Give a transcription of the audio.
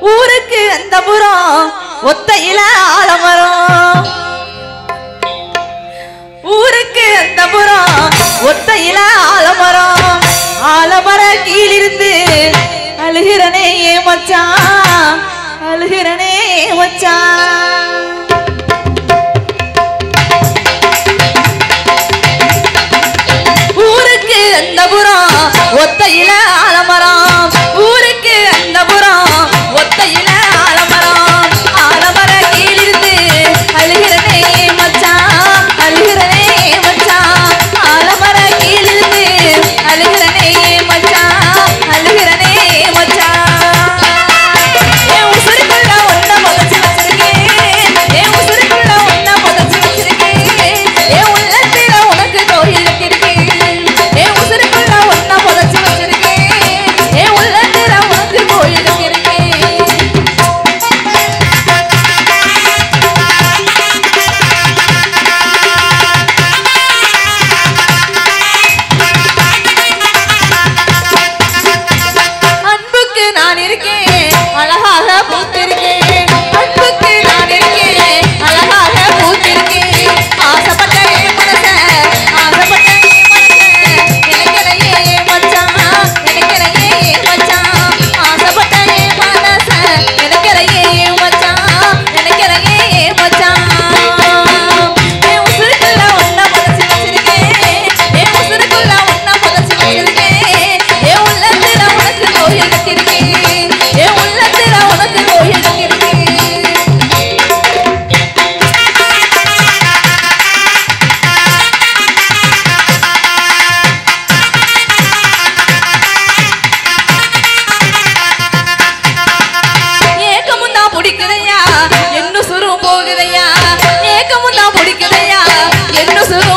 ஊருக்கு அந்த புறம் ஒத்தையில ஆலமரம் ஊருக்கு அந்த புறம் ஒத்தையில ஆலமரம் ஆலமர கீழிருந்து அழுகிறனே மச்சான் அழுகிறனே மச்சான் ஊருக்கு அந்த புறம் ஒத்தையில ஆலமரம் ஊருக்கு அந்த புறம் ஒத்தையில ஆலமரம் ஆலமர கீழிருந்து அழுகிறனே மச்சான் அழுகிறனே மச்சான் ஆலமர கீழிருந்து அழுகிறனே மச்சான் அழுகிறனே மச்சான் என் உசுருக்குள்ள ஒன்ன புதைச்சு வச்சிருக்கேன் என் உசுருக்குள்ள ஒன்ன புதைச்சு வச்சிருக்கேன் என் உள்ளத்துல உனக்கு கோயில் கட்டிருக்கேன் என் உசுருக்குள்ள ஒன்ன புதைச்சு வச்சிருக்கேன் என் உள்ளத்துல உனக்கு கோயில் கட்டிருக்கேன் அன்புக்கு நான் இருக்கேன் அழகாக பூத்திருக்கேன் அன்புக்கு நான் இருக்கேன் அழகாக பூத்திருக்கேன் ஆசைப்பட்ட என் மனச ஆசைப்பட்ட என் மனச நினைக்கலையே மச்சான் நினைக்கலையே மச்சான் ஆசைப்பட்ட என் மனச நினைக்கலையே மச்சான் நினைக்கலையே மச்சான் என் உசுருக்குள்ள ஒன்ன புதைச்சு வச்சிருக்கேன் என் உசுருக்குள்ள ஒன்ன புதைச்சு வச்சிருக்கேன் என் உள்ளத்துல உனக்கு கோயில் கட்டிருக்கேன் என் உள்ளத்துல உனக்கு கோயில் கட்டிருக்கேன் ஏக்கமும் தான் பிடிக்குதையா என்ன சுரும் போகுதையா ஏக்கமும் தான் பிடிக்குதையா என்ன சுரும்